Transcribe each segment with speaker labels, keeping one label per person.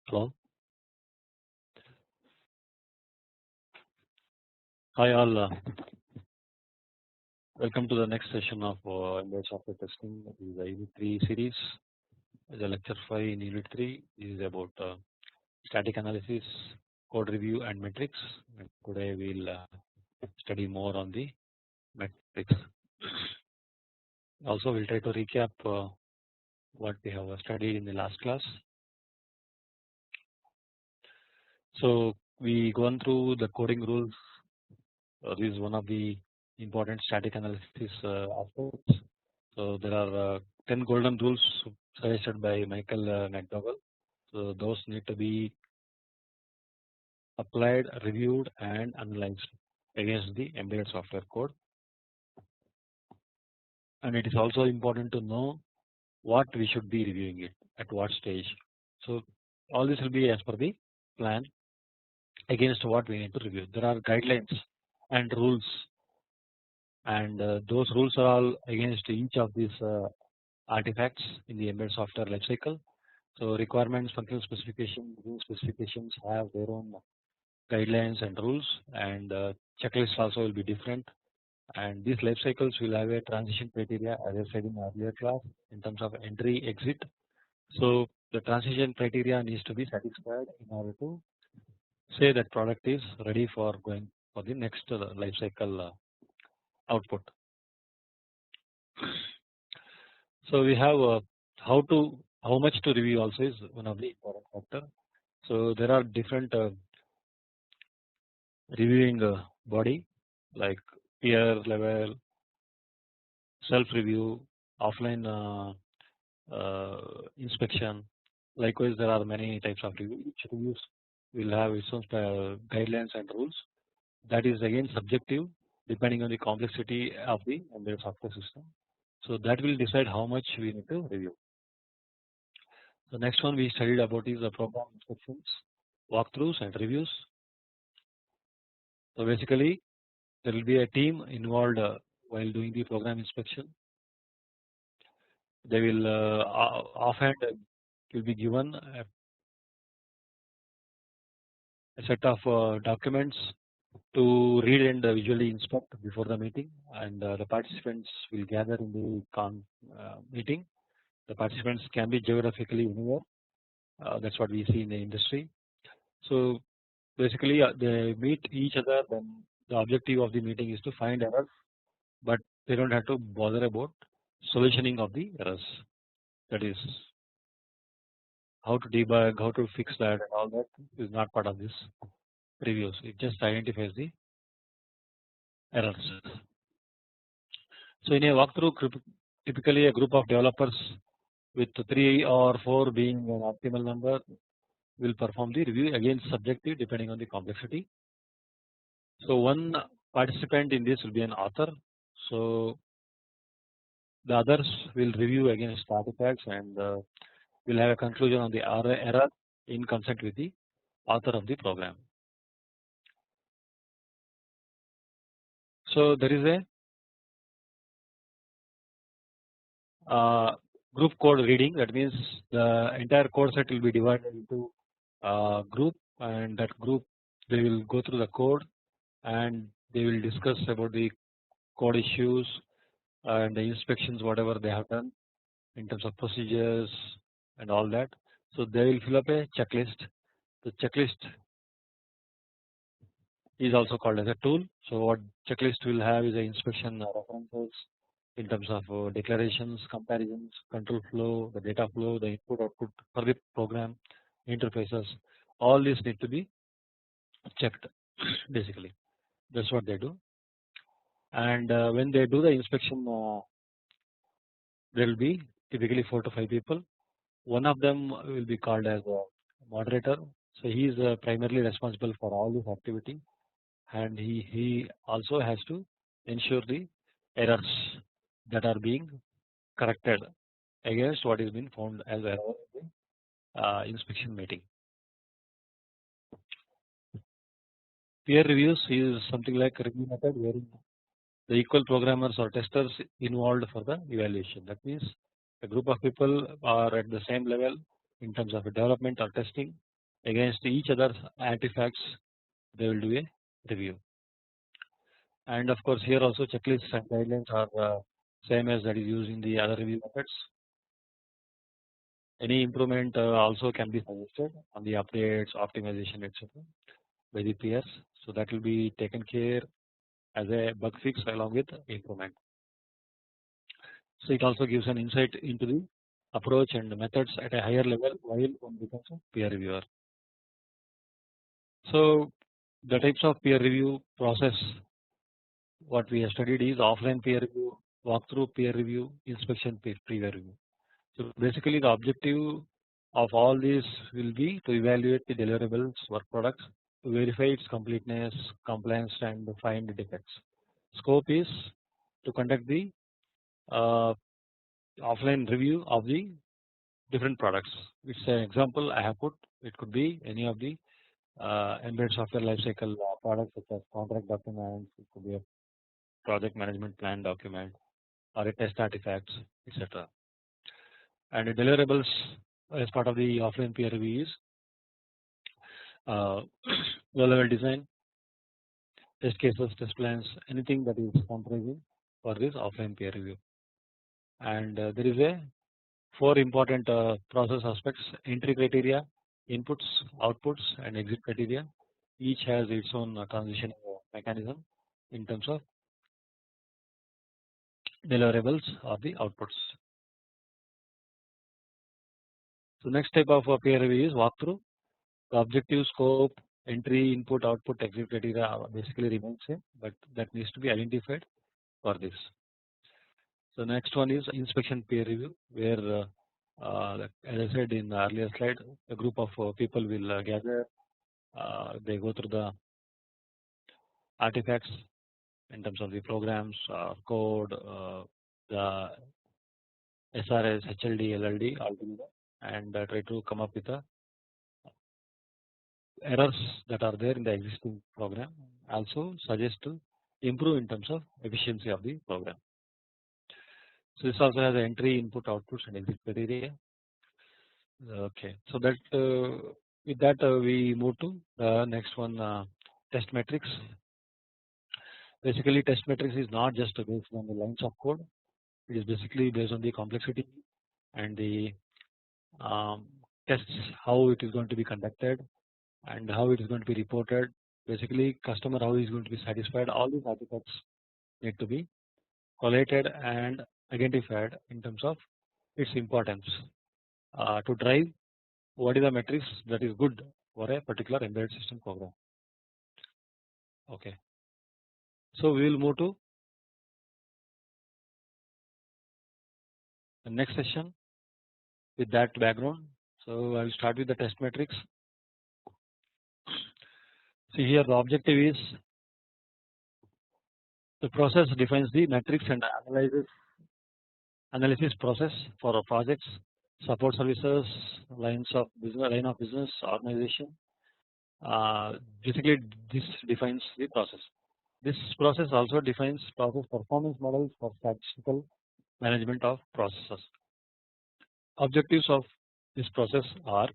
Speaker 1: Hello. Hi all. Welcome to the next session of embedded software testing. This is the Unit 3 series. The lecture 5 in Unit 3 is about static analysis, code review, and metrics. And today we'll study more on the metrics. Also, we'll try to recap what we have studied in the last class. So we gone through the coding rules. This is one of the important static analysis aspects. So there are 10 golden rules suggested by Michael McDowell. So those need to be applied, reviewed, and analyzed against the embedded software code. And it is also important to know what we should be reviewing it at what stage. So all this will be as per the plan against what we need to review. There are guidelines and rules, and those rules are all against each of these artifacts in the embedded software lifecycle. So requirements, functional specifications, rule specifications have their own guidelines and rules, and checklists also will be different. And these life cycles will have a transition criteria, as I said in earlier class, in terms of entry, exit. So the transition criteria needs to be satisfied in order to say that product is ready for going for the next life cycle output. So we have how much to review also is one of the important factor. So there are different reviewing body like peer level, self review, offline inspection. Likewise, there are many types of review. Each reviews will have its own guidelines and rules. That is again subjective depending on the complexity of the embedded software system. So that will decide how much we need to review. The next one we studied about is the program inspections, walkthroughs, and reviews. So basically, there will be a team involved while doing the program inspection. They will offhand will be given a set of documents to read and visually inspect before the meeting, and the participants will gather in the meeting. The participants can be geographically anywhere. That's what we see in the industry. So basically, they meet each other. Then the objective of the meeting is to find errors, but they don't have to bother about solutioning of the errors. That is how to debug, how to fix that, and all that is not part of this reviews. It just identifies the errors. So in a walkthrough, typically a group of developers with 3 or 4 being an optimal number will perform the review, again subjective depending on the complexity. So one participant in this will be an author. So the others will review against artifacts and will have a conclusion on the error in consent with the author of the program. So there is a group code reading. That means the entire code set will be divided into group, and that group they will go through the code and they will discuss about the code issues and the inspections whatever they have done in terms of procedures and all that. So they will fill up a checklist. The checklist is also called as a tool. So what checklist will have is the inspection references in terms of declarations, comparisons, control flow, the data flow, the input output for the program interfaces. All these need to be checked basically. That's what they do. And when they do the inspection, there will be typically 4 to 5 people. One of them will be called as a moderator. So he is primarily responsible for all this activity, and he also has to ensure the errors that are being corrected against what is being found as error in the inspection meeting. Peer reviews is something like review method wherein the equal programmers or testers involved for the evaluation. That means a group of people are at the same level in terms of development or testing, against each other artifacts. They will do a review, and of course here also checklists and guidelines are same as that is used in the other review methods. Any improvement also can be suggested on the updates, optimization, etc. by the peers. So that will be taken care as a bug fix along with improvement. So it also gives an insight into the approach and methods at a higher level while one becomes a peer reviewer. So the types of peer review process what we have studied is offline peer review, walkthrough peer review, inspection peer review. So basically the objective of all these will be to evaluate the deliverables work products, to verify its completeness, compliance and find defects. Scope is to conduct the uh, offline review of the different products. It's an example I have put. It could be any of the embedded software lifecycle products such as contract documents. It could be a project management plan document or a test artifacts, etc. And the deliverables as part of the offline peer review is uh, low level design, test cases, test plans, anything that is comprising for this offline peer review. And there is a four important process aspects: entry criteria, inputs, outputs, and exit criteria. Each has its own transition mechanism in terms of deliverables or the outputs. So next type of peer review is walkthrough. The objective, scope, entry, input, output, exit criteria basically remain same, but that needs to be identified for this. So next one is inspection peer review, where as I said in the earlier slide, a group of people will gather. They go through the artifacts in terms of the programs, code, the SRS, HLD, LLD altogether, and try to come up with the errors that are there in the existing program. Also suggest to improve in terms of efficiency of the program. So this also has the entry, input, outputs, and exit criteria. Okay, so that with that we move to the next one, test metrics. Basically, test metrics is not just based on the lines of code. It is basically based on the complexity and the tests, how it is going to be conducted and how it is going to be reported. Basically, customer how he is going to be satisfied. All these artifacts need to be collated and identified in terms of its importance to drive what is the metrics that is good for a particular embedded system program. Okay, so we will move to the next session with that background. So I will start with the test metrics. See here the objective is the process defines the metrics and analysis process for projects, support services, line of business, organization. Basically, this defines the process. This process also defines process performance models for statistical management of processes. Objectives of this process are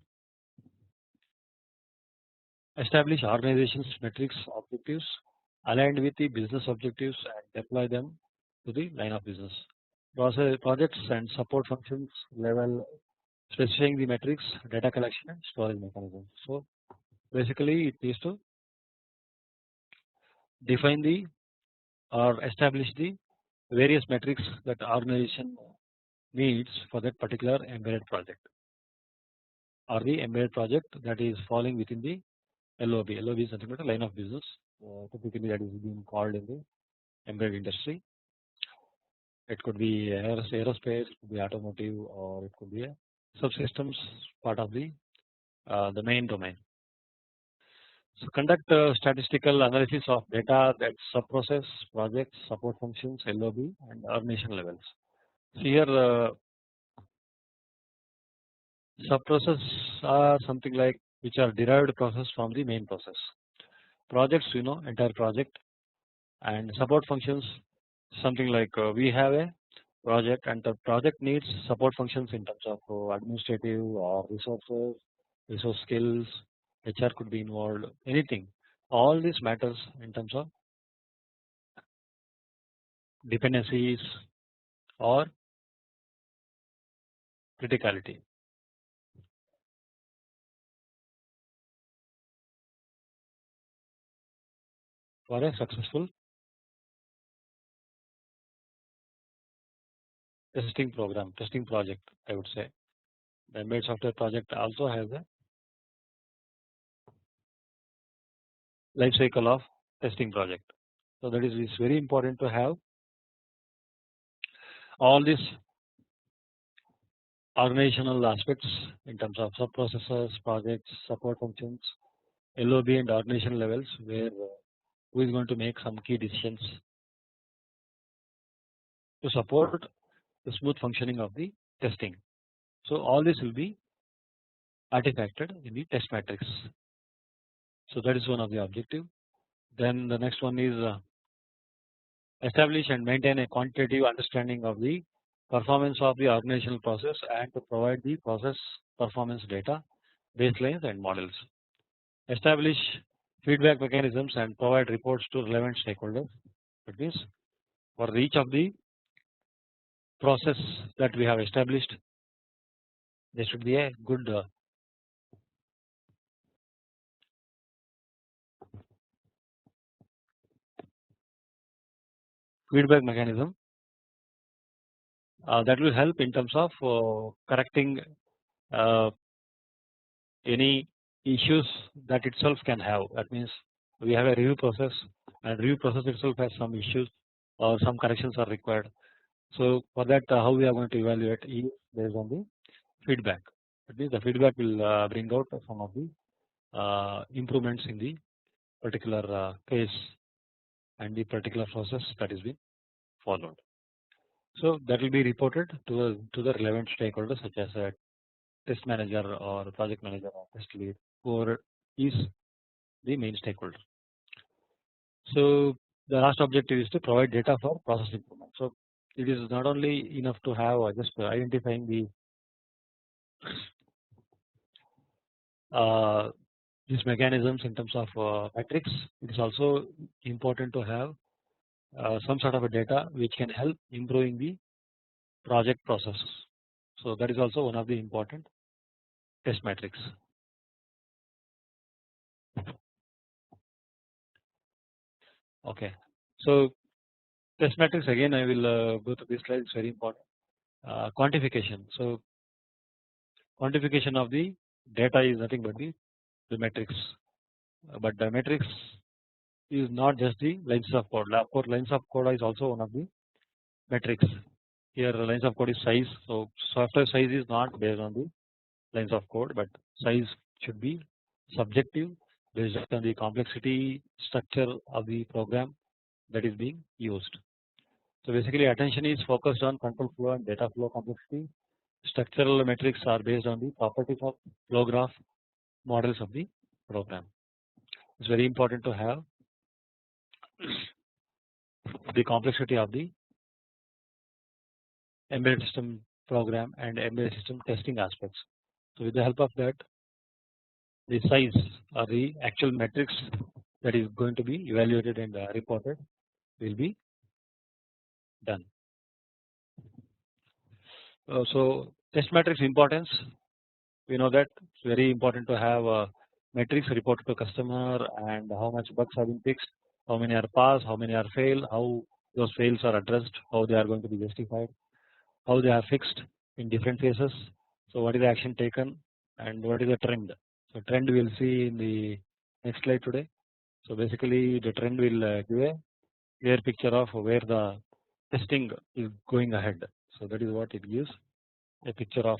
Speaker 1: establish organization's metrics objectives aligned with the business objectives and deploy them to the line of business. Projects and support functions level specifying the metrics, data collection and storage mechanisms. So basically it needs to define the or establish the various metrics that organization needs for that particular embedded project or the embedded project that is falling within the LOB. LOB is nothing but a line of business. Typically that is being called in the embedded industry. It could be aerospace, it could be automotive, or it could be a subsystems part of the main domain. So conduct statistical analysis of data that subprocess, projects, support functions, LOB, and organization levels. So here subprocess are something like which are derived process from the main process. Projects, entire project, and support functions something like we have a project and the project needs support functions in terms of administrative or resources, resource skills, HR could be involved, anything. All this matters in terms of dependencies or criticality for a successful testing program, testing project. I would say the embedded software project also has a life cycle of testing project. So that is it's very important to have all these organizational aspects in terms of sub processors, projects, support functions, LOB and organization levels where who is going to make some key decisions to support the smooth functioning of the testing. So all this will be artifacted in the test matrix. So that is one of the objective. Then the next one is establish and maintain a quantitative understanding of the performance of the organizational process and to provide the process performance data, baselines and models. Establish feedback mechanisms and provide reports to relevant stakeholders. That means for each of the process that we have established, there should be a good feedback mechanism that will help in terms of correcting uh, any issues that itself can have. That means we have a review process and review process itself has some issues or some corrections are required. So for that how we are going to evaluate is based on the feedback. That means the feedback will bring out some of the improvements in the particular case and the particular process that is being followed. So that will be reported to the relevant stakeholders such as a test manager or project manager or test lead, whoever is the main stakeholder. So the last objective is to provide data for process improvement. So it is not only enough to have just identifying the these mechanisms in terms of metrics. It is also important to have some sort of a data which can help improving the project process. So that is also one of the important test metrics. Okay, so test metrics again I will go to this slide. It's very important. Quantification. So quantification of the data is nothing but the metrics, but the metrics is not just the lines of code. Of course, lines of code is also one of the metrics. Here lines of code is size. So software size is not based on the lines of code, but size should be subjective based on the complexity structure of the program that is being used. So basically attention is focused on control flow and data flow complexity. Structural metrics are based on the properties of flow graph models of the program. It's very important to have the complexity of the embedded system program and embedded system testing aspects. So with the help of that, the size or the actual metrics that is going to be evaluated and reported will be done. So test matrix importance, we know that it's very important to have metrics reported to customer and how much bugs have been fixed, how many are passed, how many are failed, how those fails are addressed, how they are going to be justified, how they are fixed in different phases. So what is the action taken and what is the trend. So trend we will see in the next slide today. So basically the trend will give a clear picture of where the testing is going ahead. So that is what it gives, a picture of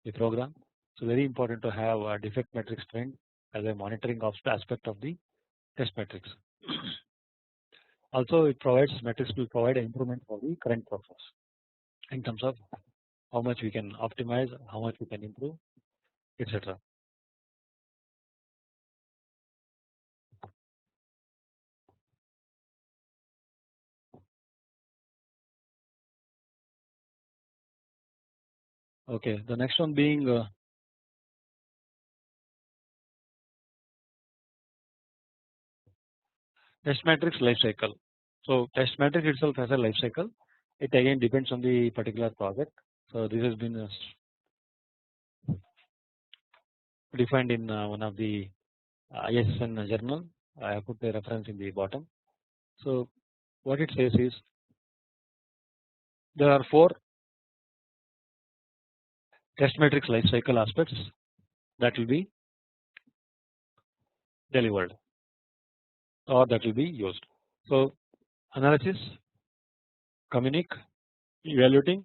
Speaker 1: the program. So very important to have a defect matrix trend as a monitoring of the aspect of the test matrix. Also it provides metrics will provide improvement for the current process in terms of how much we can optimize, how much we can improve, etc. Okay, the next one being test matrix life cycle. So test matrix itself has a life cycle. It again depends on the particular project. So this has been defined in one of the ISN journal. I have put the reference in the bottom. So what it says is there are 4 test matrix life cycle aspects that will be delivered or that will be used. So analysis, communic, evaluating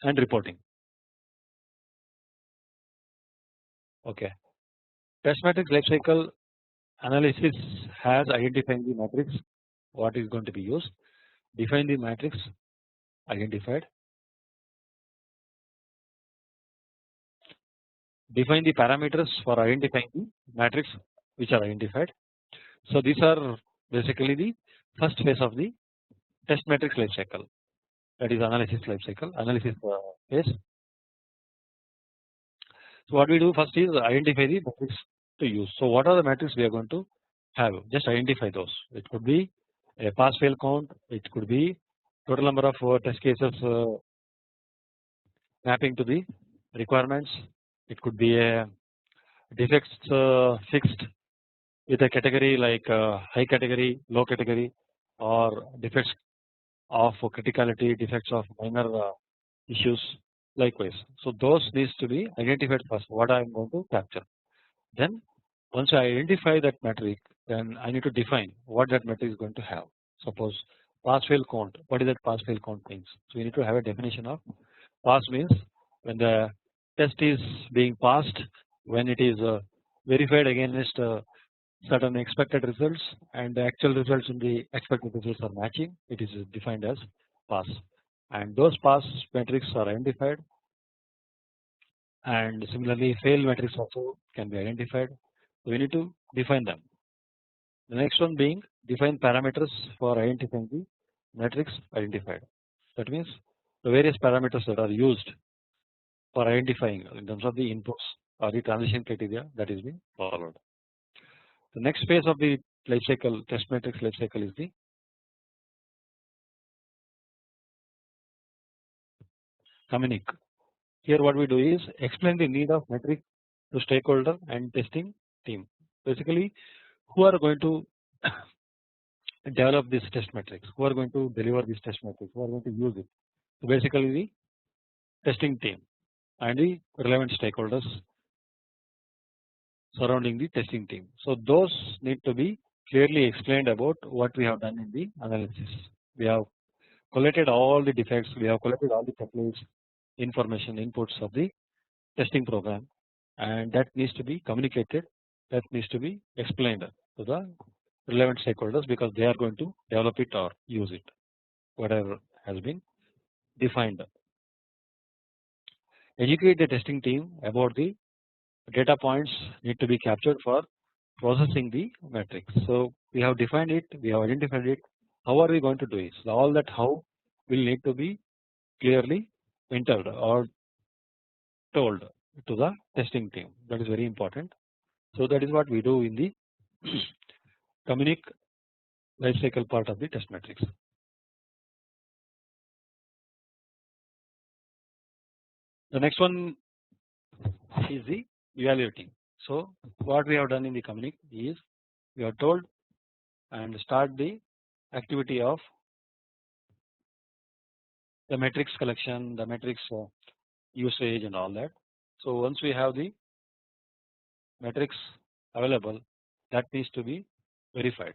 Speaker 1: and reporting. Okay. Test matrix life cycle analysis has identifying the matrix what is going to be used, define the matrix identified, define the parameters for identifying the matrix which are identified. So these are basically the first phase of the test matrix life cycle, that is analysis life cycle, analysis phase. So what we do first is identify the matrix to use. So what are the matrices we are going to have? Just identify those. It could be a pass fail count. It could be total number of test cases mapping to the requirements. It could be a defects fixed with a category like high category, low category, or defects of criticality, defects of minor issues. Likewise, so those needs to be identified first. What I am going to capture. Then once I identify that metric, then I need to define what that metric is going to have. Suppose pass fail count. What is that pass fail count means? So we need to have a definition of pass means when the test is being passed, when it is verified against certain expected results and the actual results in the expected results are matching. It is defined as pass, and those pass metrics are identified, and similarly fail metrics also can be identified. So we need to define them. The next one being define parameters for identifying the metrics identified. That means the various parameters that are used for identifying in terms of the inputs or the transition criteria that is being followed. The next phase of the life cycle test matrix life cycle is the communic. Here what we do is explain the need of metric to stakeholder and testing team. Basically, who are going to develop this test matrix, who are going to deliver this test matrix, who are going to use it. So basically the testing team and the relevant stakeholders surrounding the testing team. So those need to be clearly explained about what we have done in the analysis. We have collected all the defects, we have collected all the templates, information inputs of the testing program, and that needs to be communicated, that needs to be explained to the relevant stakeholders because they are going to develop it or use it, whatever has been defined. Educate the testing team about the data points need to be captured for processing the metrics. So we have defined it, we have identified it. How are we going to do it? So all that how will need to be clearly entered or told to the testing team. That is very important. So that is what we do in the communic life cycle part of the test matrix. The next one is the evaluating. So what we have done in the communic is we are told and start the activity of the metrics collection, the metrics usage and all that. So once we have the metrics available, that needs to be verified,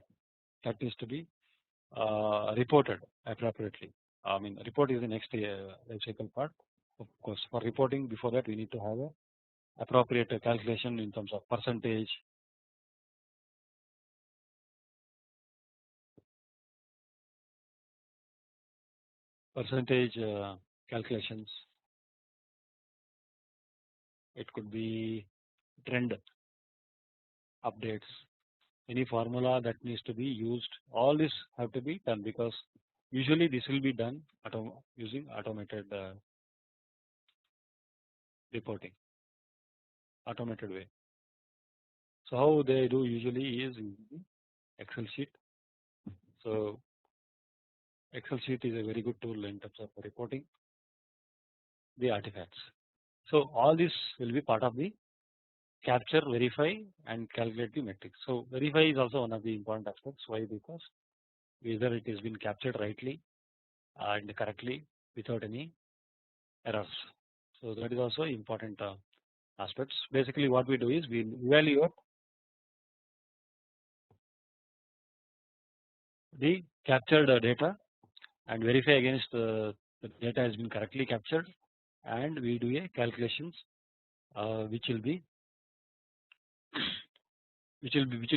Speaker 1: that needs to be reported appropriately. I mean report is the next life cycle part. Of course, for reporting before that we need to have a appropriate calculation in terms of percentage calculations. It could be trend updates, any formula that needs to be used. All this have to be done because usually this will be done using automated reporting, automated way. So how they do usually is using Excel sheet So Excel sheet is a very good tool in terms of reporting the artifacts. So all this will be part of the capture, verify and calculate the metrics. So verify is also one of the important aspects. Why? Because whether it has been captured rightly and correctly without any errors. So that is also important aspects. Basically what we do is we evaluate the captured data and verify against the data has been correctly captured, and we do a calculations which will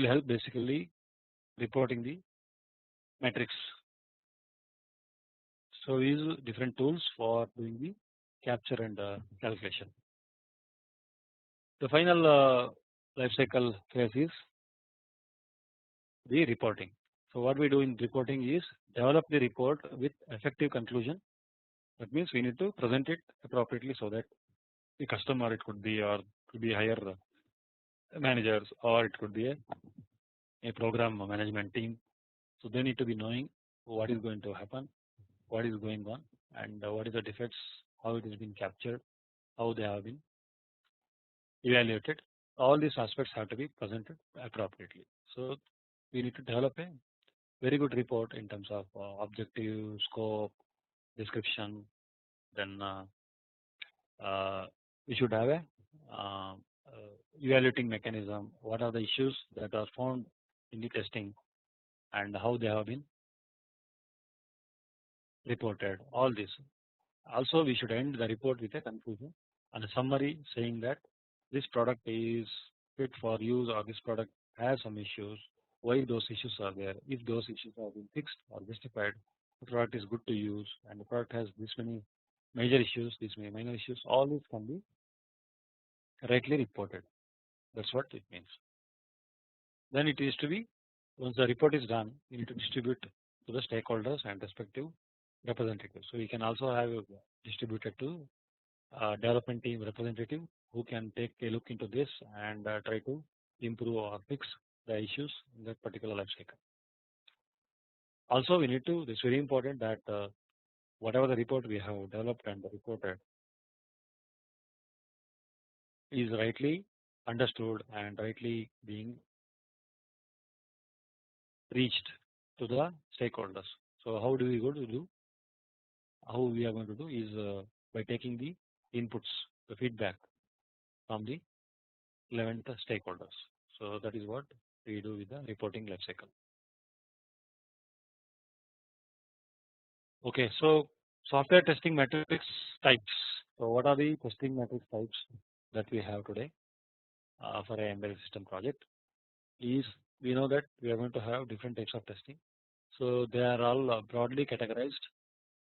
Speaker 1: help basically reporting the metrics. So we use different tools for doing the capture and calculation. The final life cycle phase is the reporting. So what we do in reporting is develop the report with effective conclusion. That means we need to present it appropriately so that the customer, it could be, or could be higher managers, or it could be a program management team. So they need to be knowing what is going to happen, what is going on, and what is the defects, how it has been captured, how they have been evaluated. All these aspects have to be presented appropriately. So we need to develop a very good report in terms of objective, scope, description. Then we should have a uh, evaluating mechanism. What are the issues that are found in the testing and how they have been reported. All this. Also, we should end the report with a conclusion and a summary saying that this product is fit for use, or this product has some issues, why those issues are there, if those issues have been fixed or justified, the product is good to use, and the product has this many major issues, these many minor issues. All this can be rightly reported. That's what it means. Then it is to be, once the report is done, you need to distribute to the stakeholders and respective representatives. So we can also have distributed to development team representative who can take a look into this and try to improve or fix the issues in that particular life cycle. Also, we need to, it's very important that whatever the report we have developed and reported is rightly understood and rightly being reached to the stakeholders. So how do we go to do? How we are going to do is by taking the inputs, the feedback from the relevant stakeholders. So that is what we do with the reporting life cycle. Okay, so software testing metrics types. So what are the testing metrics types that we have today for a embedded system project? Is we know that we are going to have different types of testing. So they are all broadly categorized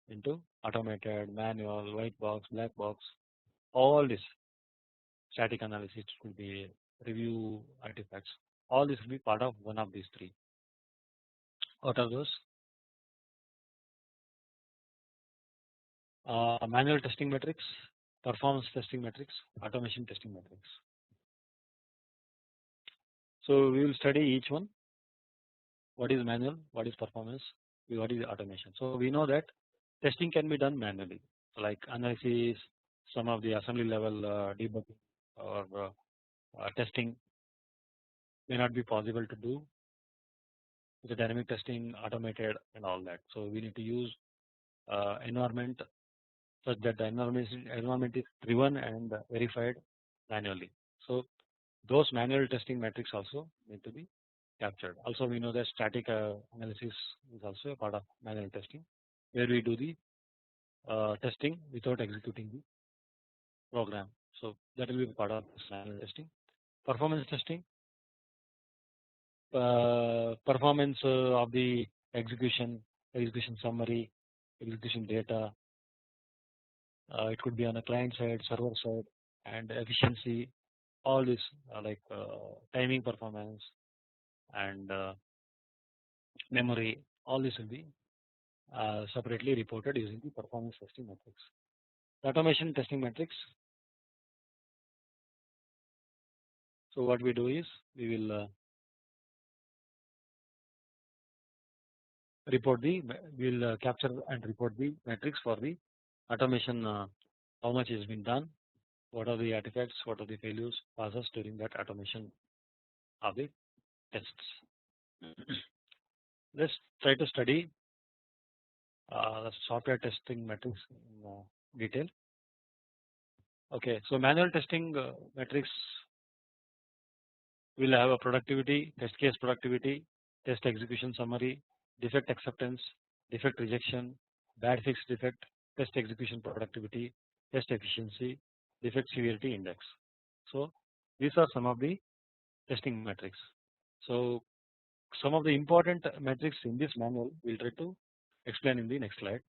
Speaker 1: into automated, manual, white box, black box. All this static analysis will be review artifacts. All this will be part of one of these three. What are those? Manual testing metrics, performance testing metrics, automation testing metrics. So we will study each one. What is manual? What is performance? What is automation? So we know that testing can be done manually, like analysis, some of the assembly level debugging or testing may not be possible to do with the dynamic testing, automated and all that. So we need to use environment such that the environment is driven and verified manually. So those manual testing metrics also need to be captured. Also, we know that static analysis is also a part of manual testing, where we do the testing without executing the program. So that will be part of this manual testing. Performance testing, performance of the execution, execution summary, execution data. It could be on a client side, server side, and efficiency. All this like timing performance and memory. All this will be separately reported using the performance testing metrics. The automation testing metrics. So what we do is we will report the will capture and report the metrics for the automation. How much has been done? What are the artifacts? What are the failures passes during that automation of the tests? Let's try to study the software testing metrics in detail. Okay, so manual testing metrics will have a productivity, test case productivity, test execution summary, defect acceptance, defect rejection, bad fix defect, test execution productivity, test efficiency, defect severity index. So these are some of the testing metrics. So some of the important metrics in this manual we'll try to explain in the next slide.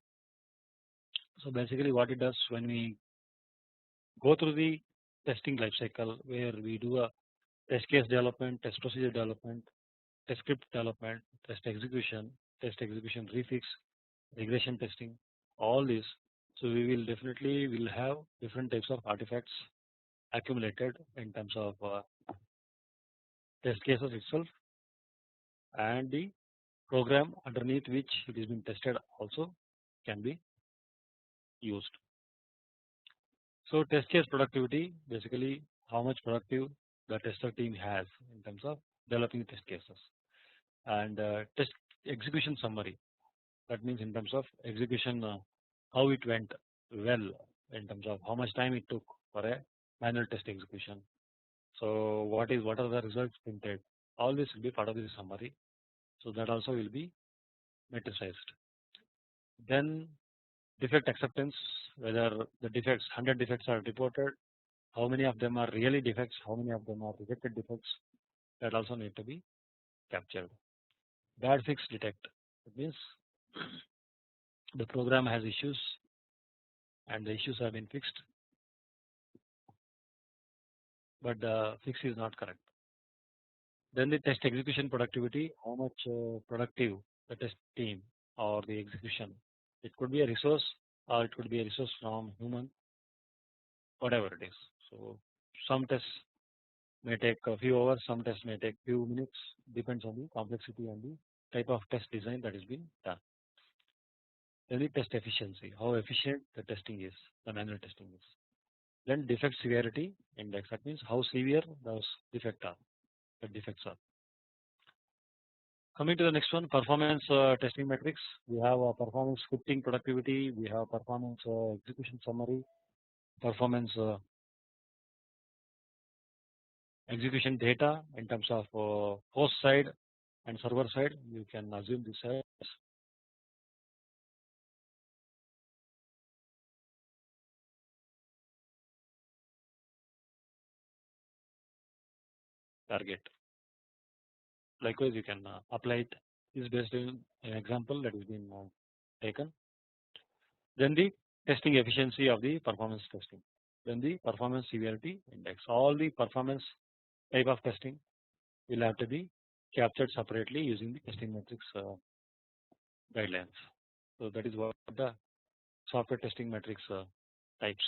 Speaker 1: So basically what it does when we go through the testing life cycle, where we do a test case development, test procedure development, test script development, test execution refix, regression testing, all this. So we will definitely will have different types of artifacts accumulated in terms of test cases itself and the program underneath which it is being tested also can be used. So test case productivity, basically how much productive the tester team has in terms of developing test cases, and test execution summary, that means in terms of execution how it went well, in terms of how much time it took for a manual test execution. So what are the results printed, all this will be part of the summary, so that also will be metricized. Then defect acceptance, whether the defects 100 defects are reported, how many of them are really defects, how many of them are rejected defects, that also need to be captured. Bad fix detect, it means the program has issues and the issues have been fixed, but the fix is not correct. Then the test execution productivity, how much productive the test team or the execution. It could be a resource or it could be a resource from human, whatever it is. So some tests may take a few hours, some tests may take few minutes, depends on the complexity and the type of test design that is being done. Then the test efficiency, how efficient the testing is, the manual testing is. Then defect severity index, that means how severe those defects are. Coming to the next one, performance testing metrics. We have performance scripting productivity, we have performance execution summary, performance execution data in terms of host side and server side. You can assume this as target. Likewise, you can apply it. This is based on an example that has been taken. Then the testing efficiency of the performance testing. Then the performance severity index. All the performance type of testing will have to be captured separately using the testing metrics guidelines. So that is what the software testing metrics types.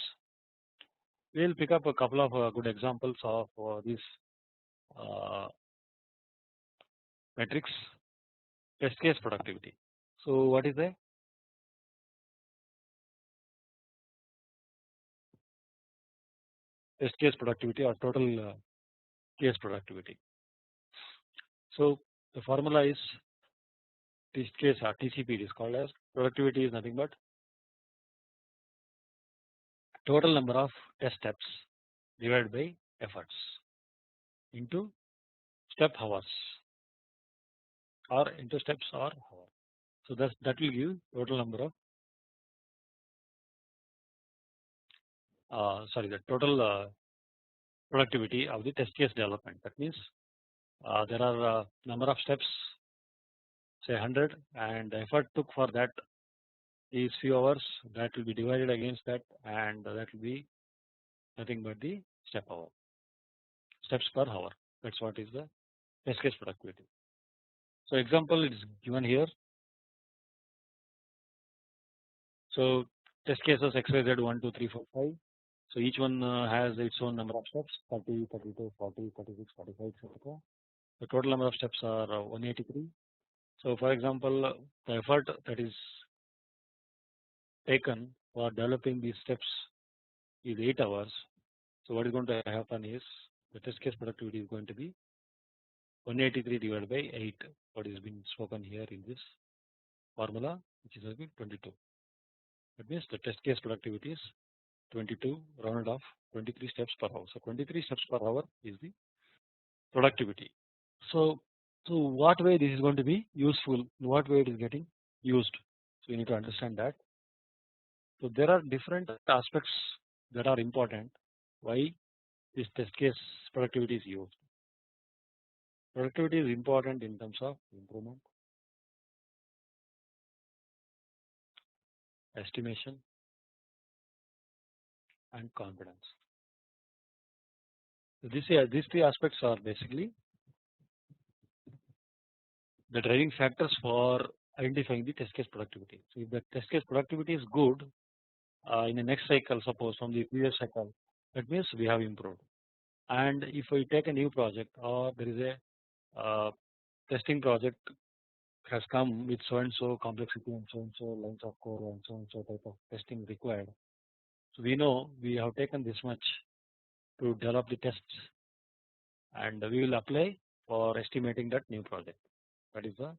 Speaker 1: We will pick up a couple of good examples of these metrics. Test case productivity. So what is the test case productivity or total case productivity? So the formula is test case or TCP, it is called as. Productivity is nothing but total number of test steps divided by efforts into step hours or into steps or hour. So that will give total number of the total productivity of the test case development. That means there are number of steps, say 100, and the effort took for that is few hours. That will be divided against that, and that will be nothing but the steps per hour. That's what is the test case productivity. So example is given here. So test cases XYZ 1, 2, 3, 4, 5. So each one has its own number of steps, 30, 32, 40, 36, 45, etc. The total number of steps are 183. So for example, the effort that is taken for developing these steps is 8 hours. So what is going to happen is the test case productivity is going to be 183 divided by 8, what is been spoken here in this formula, which is 22. That means the test case productivity is 22 rounded off 23 steps per hour. So 23 steps per hour is the productivity. So what way this is going to be useful? In what way it is getting used? So you need to understand that. So there are different aspects that are important. Why this test case productivity is used? Productivity is important in terms of improvement, estimation, and confidence. So these three aspects are basically the driving factors for identifying the test case productivity. So if the test case productivity is good in the next cycle, suppose from the previous cycle, that means we have improved. And if we take a new project or there is a testing project has come with so and so complexity and so lines of code and so type of testing required. So we know we have taken this much to develop the tests, and we will apply for estimating that new project. That is the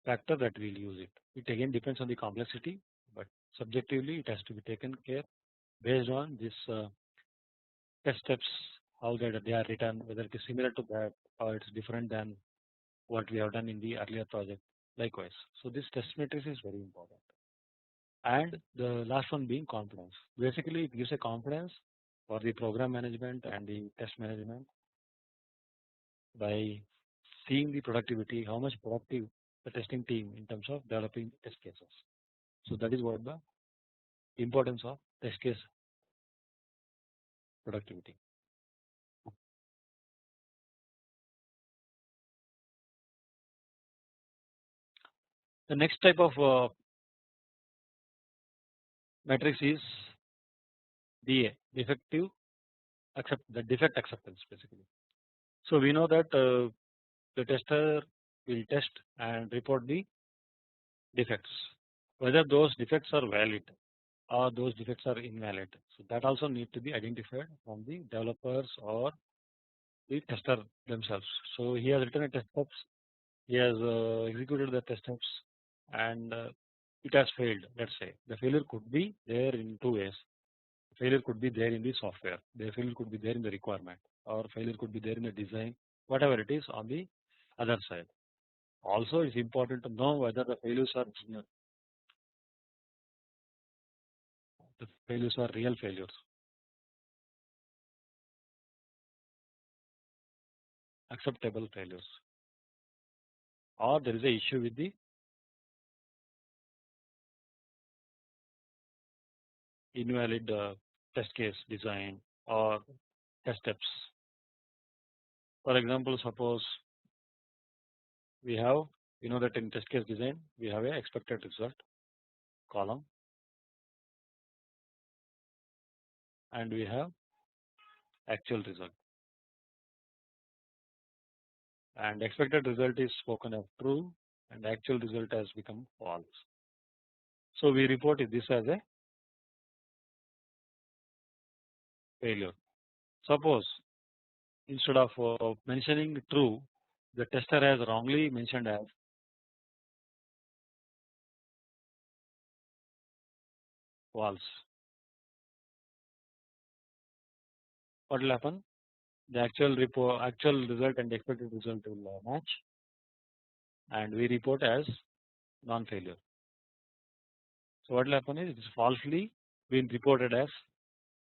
Speaker 1: factor that we will use it. It again depends on the complexity, but subjectively it has to be taken care based on this test steps, how they are written, whether it is similar to that or it's different than what we have done in the earlier project. Likewise, so this test matrix is very important. And the last one being confidence. Basically, it gives a confidence for the program management and the test management by seeing the productivity, how much productive the testing team in terms of developing test cases. So that is what the importance of test case productivity. The next type of matrix is DA, the defect acceptance basically. So we know that the tester will test and report the defects, whether those defects are valid or those defects are invalid. So that also need to be identified from the developers or the tester themselves. So he has written a test steps, he has executed the test steps, and it has failed. Let's say the failure could be there in two ways. Failure could be there in the software, the failure could be there in the requirement, or failure could be there in the design, whatever it is on the other side. Also, it's important to know whether the failures are real failures, acceptable failures, or there is a issue with the invalid test case design or test steps. For example, suppose we have, you know that in test case design we have a expected result column and we have actual result, and expected result is spoken of true and actual result has become false. So we report this as a failure. Suppose instead of mentioning true, the tester has wrongly mentioned as false. What will happen? The actual result and the expected result will match, and we report as non-failure. So what will happen is it is falsely been reported as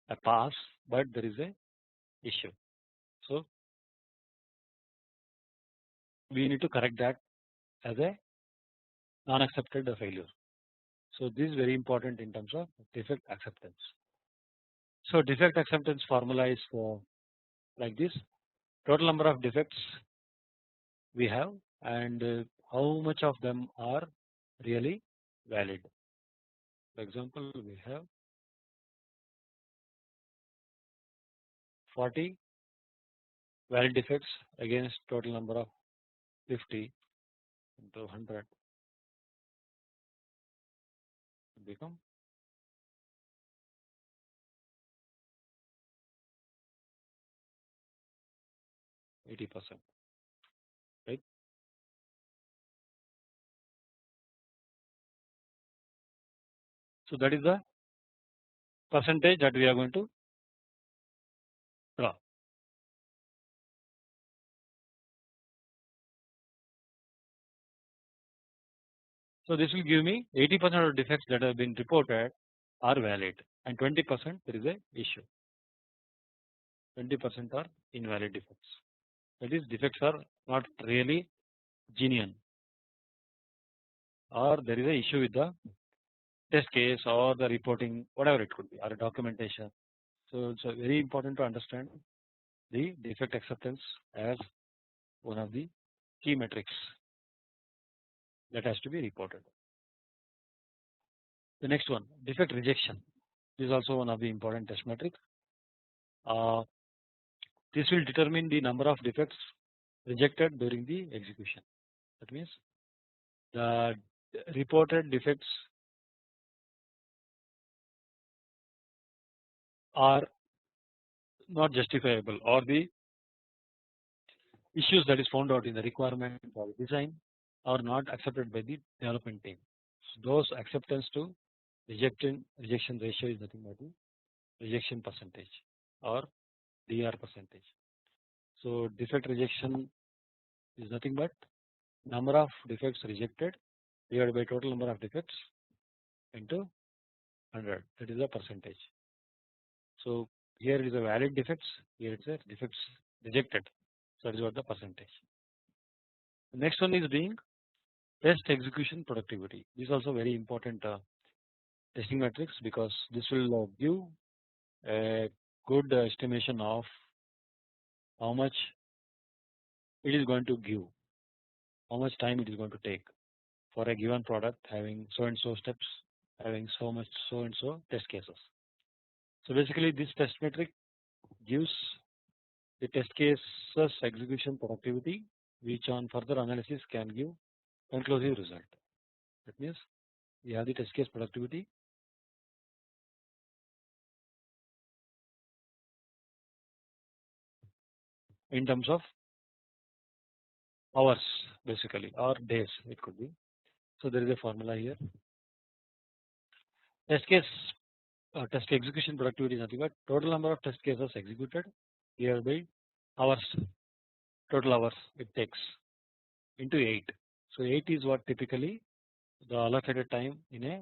Speaker 1: a pass, but there is a issue. So we need to correct that as a non-accepted failure. So this is very important in terms of defect acceptance. So defect acceptance formula is like this: total number of defects we have and how much of them are really valid. For example, we have 40 valid defects against total number of 50 into 100 will become 80%, right? So that is the percentage that we are going to draw. So this will give me 80% of defects that have been reported are valid, and 20% there is a issue. 20% are invalid defects. That is, defects are not really genuine, or there is a issue with the test case or the reporting, whatever it could be, or documentation. So it's very important to understand the defect acceptance as one of the key metrics that has to be reported. The next one, defect rejection. This is also one of the important test metrics. This will determine the number of defects rejected during the execution. That means the reported defects are not justifiable, or the issues that is found out in the requirement or design are not accepted by the development team. So those acceptance to rejection ratio is nothing but the rejection percentage or DR percentage. So defect rejection is nothing but number of defects rejected divided by total number of defects into 100. That is the percentage. So here it is a valid defects, here it is a defects rejected. So that is what the percentage. The next one is being test execution productivity. This is also very important testing metrics, because this will give a good estimation of how much it is going to give, how much time it is going to take for a given product having so and so steps, having so and so test cases. So basically this test metric gives the test cases execution productivity, which on further analysis can give conclusive result. That means we have the test case productivity in terms of hours basically, or days it could be. So there is a formula here. Test case test execution productivity is nothing but total number of test cases executed here by hours, total hours it takes into 8. So 8 is what typically the allocated time in a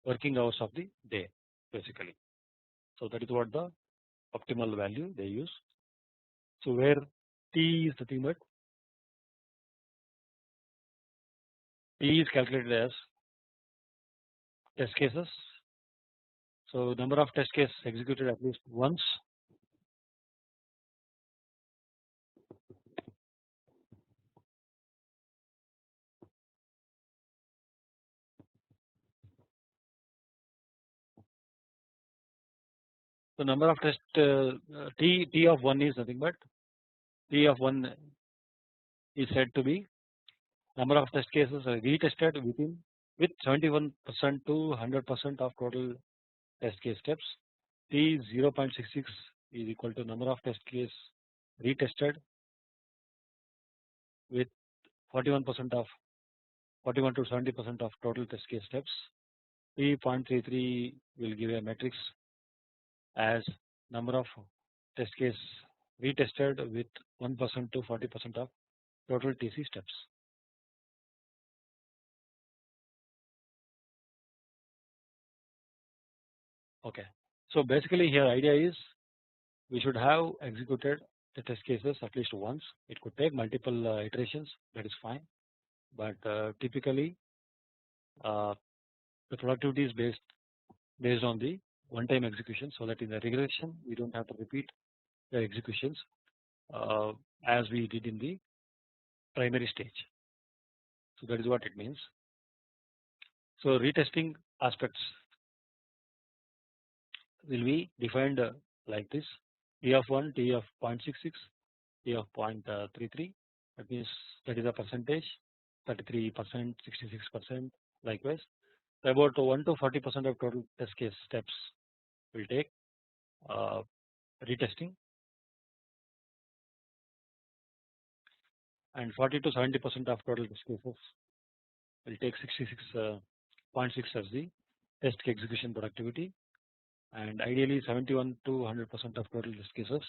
Speaker 1: working hours of the day basically. So that is what the optimal value they use. So where T is nothing but T is calculated as test cases. So number of test cases executed at least once So number of test T of 1 is nothing but T of 1 is said to be number of test cases retested with 71% to 100% of total test case steps. T 0.66 is equal to number of test case retested with 41% of 41 to 70% of total test case steps. T 0.33 will give a matrix as number of test case retested with 1% to 40% of total TC steps. Okay. So basically here idea is we should have executed the test cases at least once. It could take multiple iterations, that is fine, but typically the productivity is based on the one time execution, so that in the regression we don't have to repeat the executions as we did in the primary stage. So that is what it means. So retesting aspects will be defined like this: T of 1, T of 0.66, T of 0.33, That means that is a percentage, 33%, 66%. Likewise, about 1 to 40% of total test case steps will take retesting, and 40 to 70% of total test cases will take 66.6 as the test execution productivity, and ideally 71 to 100% of total test cases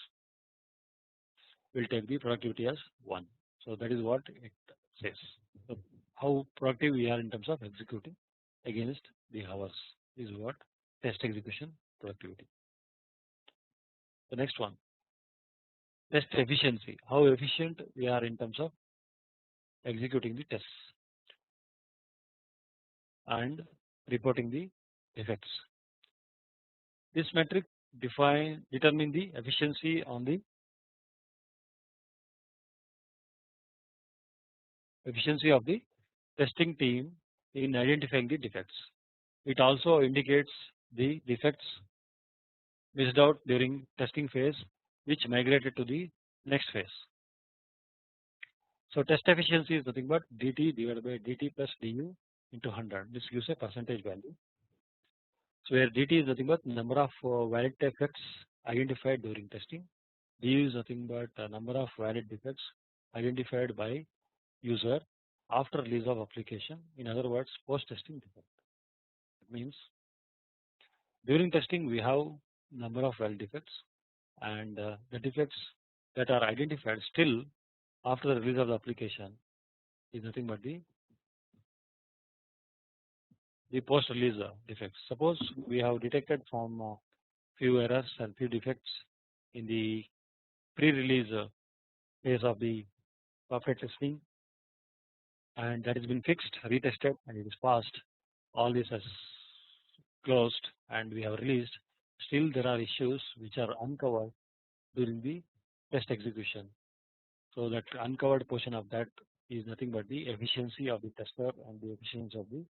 Speaker 1: will take the productivity as 1. So that is what it says. So how productive we are in terms of executing against the hours is what test execution productivity. The next one, test efficiency. How efficient we are in terms of executing the tests and reporting the defects. This metric determine the efficiency on the efficiency of the testing team in identifying the defects. It also indicates the defects missed out during testing phase which migrated to the next phase. So test efficiency is nothing but dt divided by dt plus du into 100. This gives a percentage value. So where dt is nothing but number of valid defects identified during testing. Du is nothing but number of valid defects identified by user after release of application. In other words, post testing defect. It means during testing we have number of valid defects, and the defects that are identified still after the release of the application is nothing but the post release defects. Suppose we have detected some few errors and few defects in the pre-release phase of the software testing, and that has been fixed, retested, and it is passed. All this has closed and we have released. Still there are issues which are uncovered during the test execution. So that uncovered portion of that is nothing but the efficiency of the tester and the efficiency of the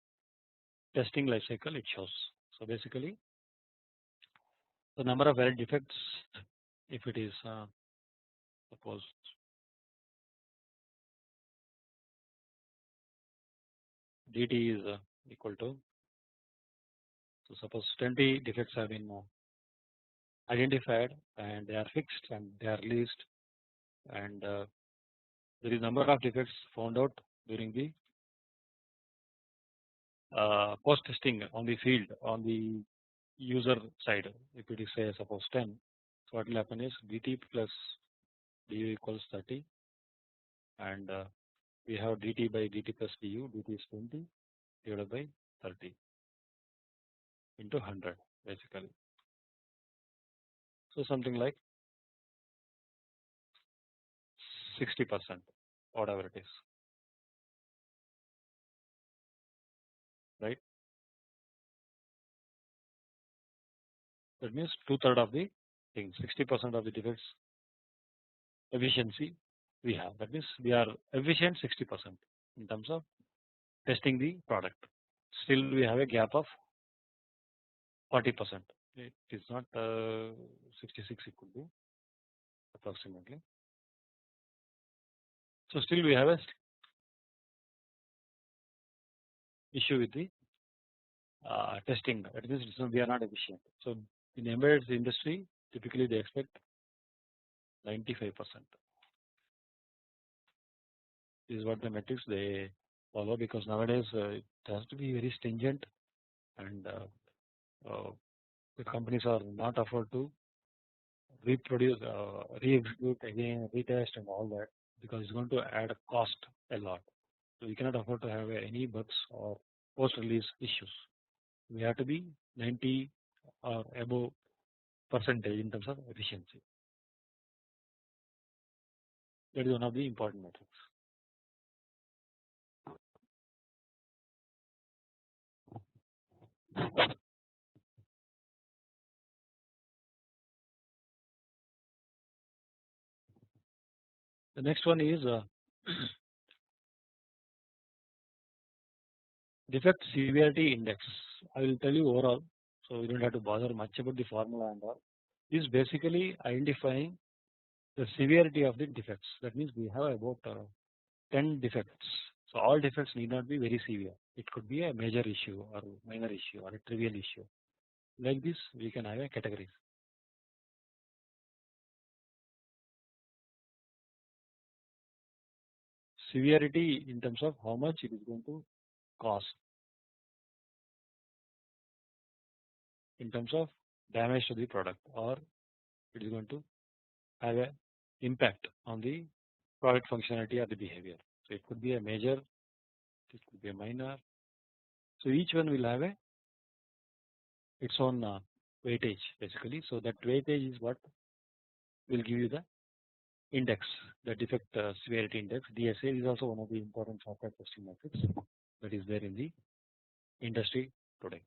Speaker 1: testing life cycle it shows. So basically the number of valid defects, if it is suppose dt is equal to, so suppose 20 defects have been identified and they are fixed and they are released, and there is number of defects found out during the post testing on the field on the user side. If it is say suppose 10, so what will happen is dt plus du equals 30, and we have dt by dt plus du. Dt is 20 divided by 30 into 100 basically. So something like 60%, whatever it is, right? That means 2/3 of the thing, 60% of the defects efficiency we have. That means we are efficient 60% in terms of testing the product. Still we have a gap of 40%. It is not 66, it could be approximately. So still we have a issue with the testing. That means we are not efficient. So in embedded industry, typically they expect 95%. This is what the metrics they follow, because nowadays it has to be very stringent, and the companies are not afford to reproduce, re-execute again, retest and all that, because it's going to add a cost a lot. So we cannot afford to have any bugs or post-release issues. We have to be 90 or above percentage in terms of efficiency. That is one of the important metrics. The next one is defect severity index. I will tell you overall, so you don't have to bother much about the formula and all. This is basically identifying the severity of the defects. That means we have about 10 defects. So all defects need not be very severe. It could be a major issue or minor issue or a trivial issue. Like this, we can have a categories. Severity in terms of how much it is going to cost, in terms of damage to the product, or it is going to have a impact on the product functionality or the behavior. So it could be a major, it could be a minor. So each one will have a its own weightage basically. So that weightage is what will give you the index, the defect severity index. DSA is also one of the important software testing metrics that is there in the industry today.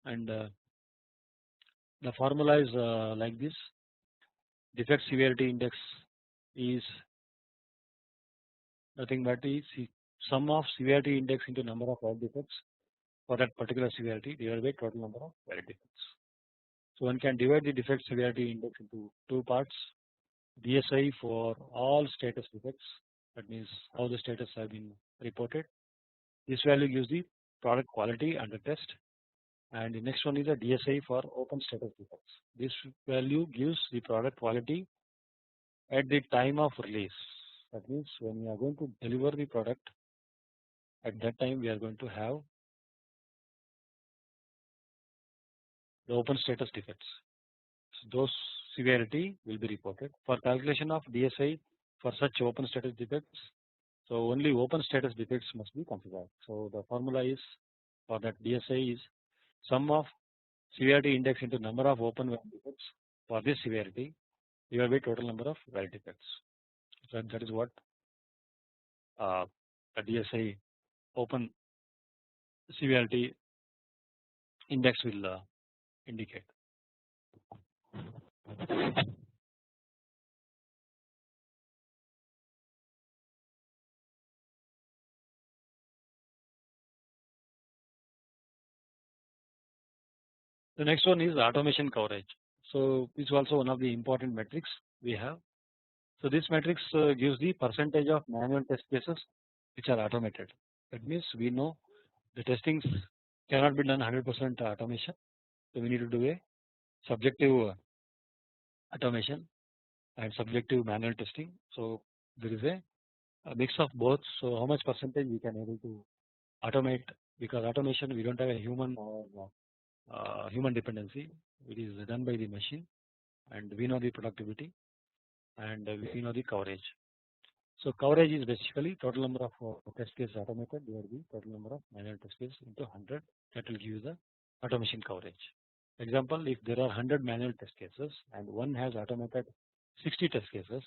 Speaker 1: And the formula is like this: defect severity index is nothing but the sum of severity index into number of valid defects for that particular severity divided by total number of valid defects. So one can divide the defect severity index into two parts: DSI for all status defects, that means how the status have been reported. This value gives the product quality under test, and the next one is the DSI for open status defects. This value gives the product quality at the time of release. That means when we are going to deliver the product, at that time we are going to have the open status defects. So those severity will be reported. For calculation of DSI for such open status defects, so only open status defects must be considered. So the formula is for that DSI is sum of severity index into number of open valid defects for this severity divided by total number of valid defects. So that is what the DSI open severity index will indicate. The next one is automation coverage. So this is also one of the important metrics we have. So this matrix gives the percentage of manual test cases which are automated. That means we know the testings cannot be done 100% automation. So we need to do a subjective automation and subjective manual testing. So there is a mix of both. So how much percentage we can able to automate, because automation we don't have a human or human dependency. It is done by the machine, and we know the productivity, and we know the coverage. So coverage is basically total number of test cases automated divided by total number of manual test cases into 100. That will give you the automation coverage. Example: if there are 100 manual test cases and one has automated 60 test cases,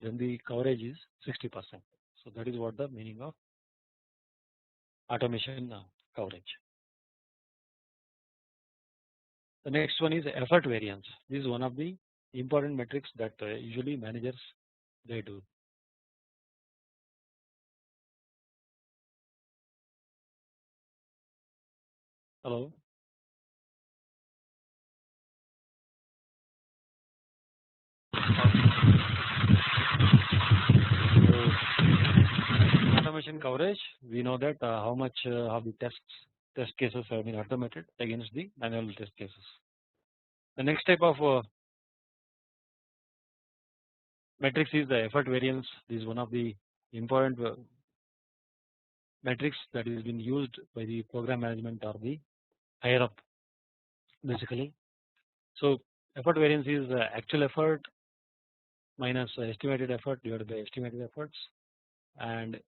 Speaker 1: then the coverage is 60%. So that is what the meaning of automation coverage. The next one is effort variance. This is one of the important metrics that usually managers they do. Hello. So automation coverage, we know that how much of the test cases have been automated against the manual test cases. The next type of metrics is the effort variance. This is one of the important metrics that is been used by the program management or the higher up basically. So effort variance is actual effort minus estimated effort divided by estimated efforts and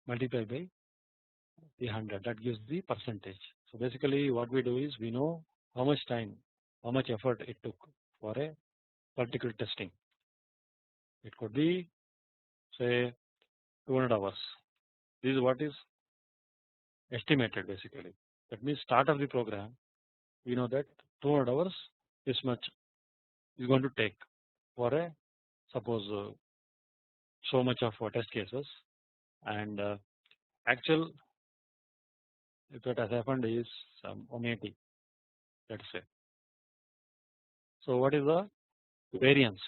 Speaker 1: multiplied by the 100. That gives the percentage. So basically what we do is we know how much time, how much effort it took for a particular testing. It could be say 200 hours. This is what is estimated basically. That means start of the program, we know that 200 hours this much is going to take for a suppose so much of test cases, and actual if it has happened is 180, let's say. So what is the variance?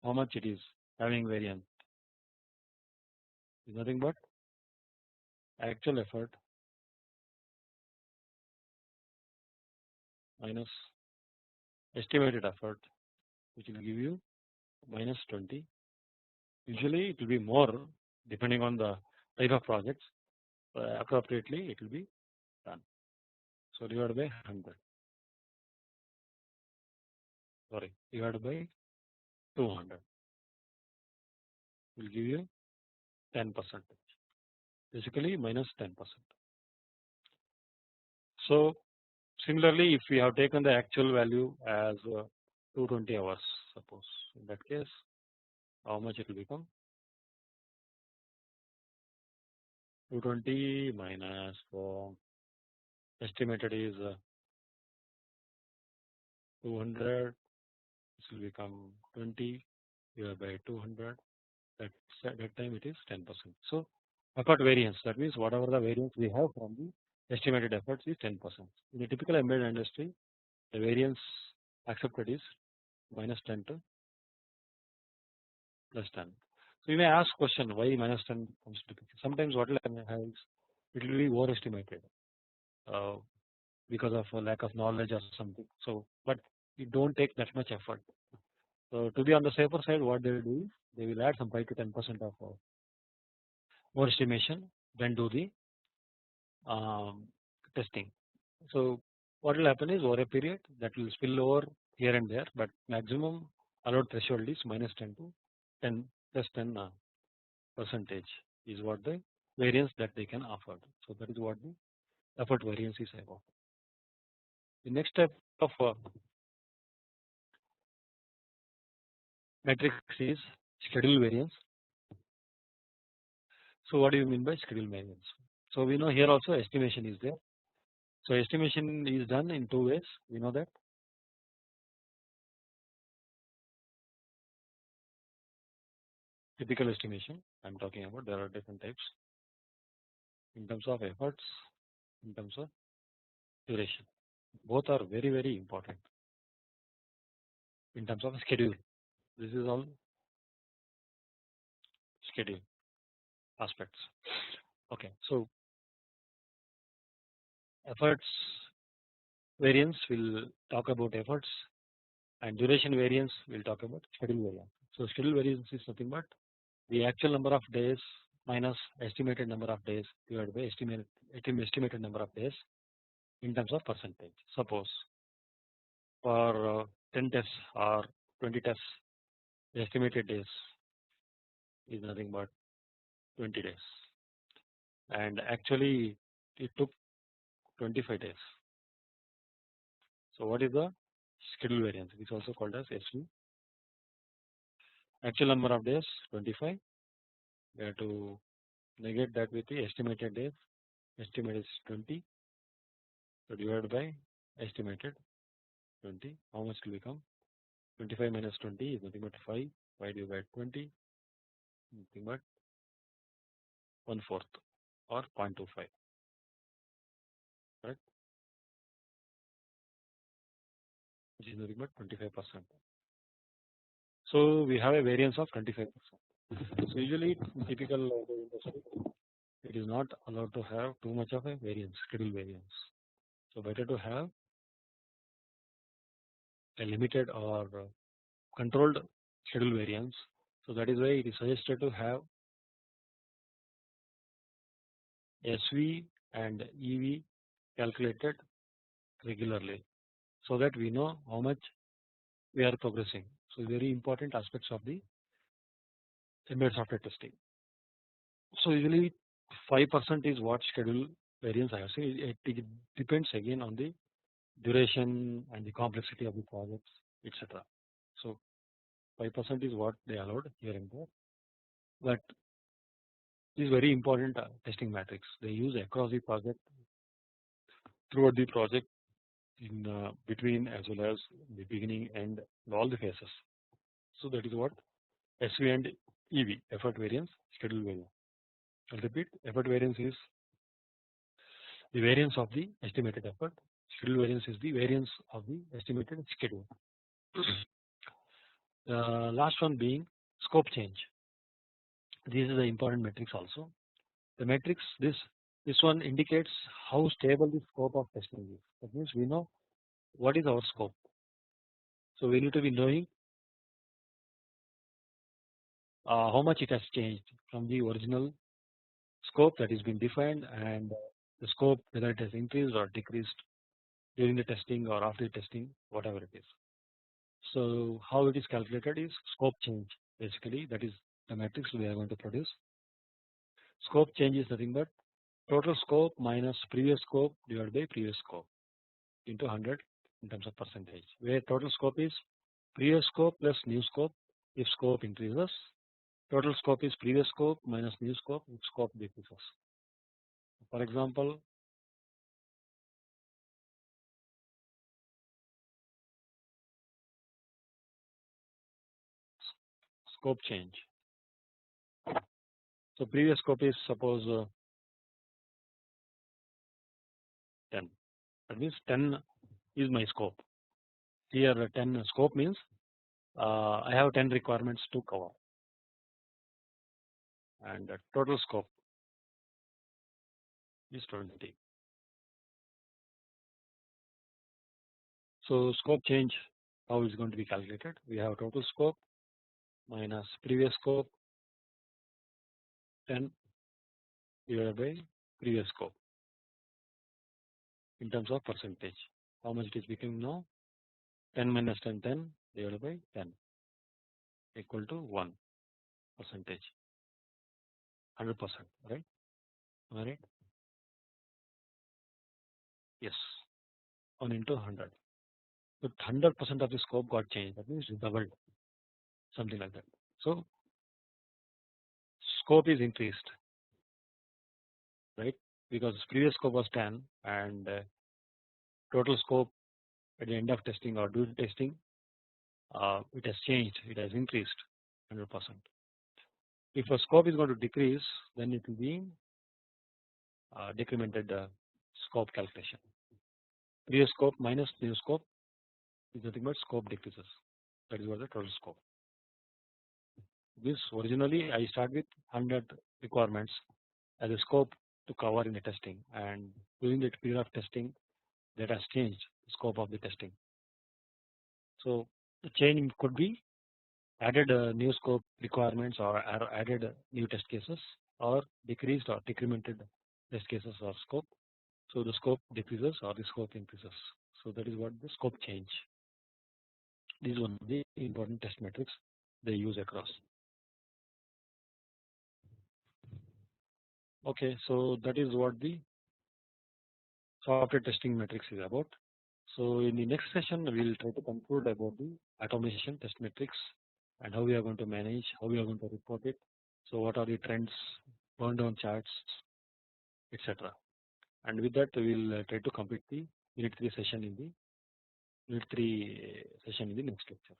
Speaker 1: How much it is having variance is nothing but actual effort minus estimated effort, which will give you minus 20. Usually it will be more depending on the type of projects. Appropriately it will be done. So divided by 100. Sorry, divided by 200 will give you 10%. Basically minus 10%. So similarly, if we have taken the actual value as 220 hours, suppose in that case, how much it will become? 220 minus estimated is 200. This will become 20 divided by 200. That time it is 10%. So effort variance, that means whatever the variance we have from the estimated efforts is 10%. In a typical embedded industry, the variance accepted is minus 10 to plus 10. So you may ask question why minus 10 comes to picture. Sometimes what will happen is it will be overestimated because of a lack of knowledge or something. So but it don't take that much effort. So to be on the safer side, what they will do is they will add some 5 to 10% of more estimation, then do the testing. So what will happen is over a period that will spill over here and there, but maximum allowed threshold is minus 10 to 10 plus 10 percentage is what the variance that they can offer. So that is what the effort variance is about. The next step of matrix is schedule variance. So what do you mean by schedule variance? So we know here also estimation is there. So estimation is done in two ways. We know that typical estimation I am talking about. There are different types in terms of efforts, in terms of duration. Both are very important in terms of schedule. This is all schedule aspects. Okay, so efforts variance will talk about efforts, and duration variance will talk about schedule variance. So schedule variance is nothing but the actual number of days minus estimated number of days divided by estimated number of days in terms of percentage. Suppose for 10 tests or 20 tests, the estimated days is nothing but 20 days, and actually it took 25 days. So what is the schedule variance? It is also called as SV. Actual number of days 25. We have to negate that with the estimated days. Estimate is 20. So divided by estimated 20. How much will become? 25 minus 20 is nothing but 5. 5 divided by 20, nothing but 1/4 or 0.25. Right? Which is nothing but 25%. So we have a variance of 25%. So usually in typical industry, it is not allowed to have too much of a variance, schedule variance. So better to have a limited or controlled schedule variance. So that is why it is suggested to have SV and EV calculated regularly, so that we know how much we are progressing. So very important aspects of the embedded software testing. So usually 5% is what schedule variance I have seen. It depends again on the duration and the complexity of the projects, etc. So 5% is what they allowed here and there, but This is very important testing matrix. They use across the project, throughout the project, in between as well as the beginning and all the phases. So that is what SV and EV, effort variance, schedule variance. I'll repeat, effort variance is the variance of the estimated effort. Schedule variance is the variance of the estimated schedule. The last one being scope change. This is the important matrix also. The matrix, this one indicates how stable the scope of testing is. That means we know what is our scope. So we need to be knowing how much it has changed from the original scope that has been defined, and the scope whether it has increased or decreased during the testing or after the testing, whatever it is. So how it is calculated is scope change. Basically, that is the matrix we are going to produce. Scope change is nothing but total scope minus previous scope divided by previous scope into 100 in terms of percentage, where total scope is previous scope plus new scope if scope increases. Total scope is previous scope minus new scope if scope decreases. For example, scope change. So previous scope is suppose 10. That means 10 is my scope. Here 10 scope means I have 10 requirements to cover, and total scope is 20. So scope change, how is going to be calculated? We have total scope minus previous scope 10 divided by previous scope in terms of percentage. How much it is becoming now? 10 minus 10, 10 divided by 10 equal to 1 percentage, 100%, right? Am I right? Yes, 1 into 100. So 100% of the scope got changed. That means it doubled, something like that. So scope is increased, right? Because previous scope was 10 and total scope at the end of testing or during testing, it has changed, it has increased 100%. If a scope is going to decrease, then it will be decremented scope calculation. Previous scope minus new scope is nothing but scope decreases. That is what the total scope. This originally I start with 100 requirements as a scope to cover in the testing, and during the period of testing that has changed the scope of the testing. So the change could be added new scope requirements or added new test cases, or decreased or decremented test cases or scope. So the scope decreases or the scope increases. So that is what the scope change. This is one of the important test metrics they use across. Okay, so that is what the software testing metrics is about. So in the next session, we will try to conclude about the automation test metrics and how we are going to manage, how we are going to report it. So what are the trends, burn down charts, etc. And with that, we will try to complete the unit 3 session in the next lecture.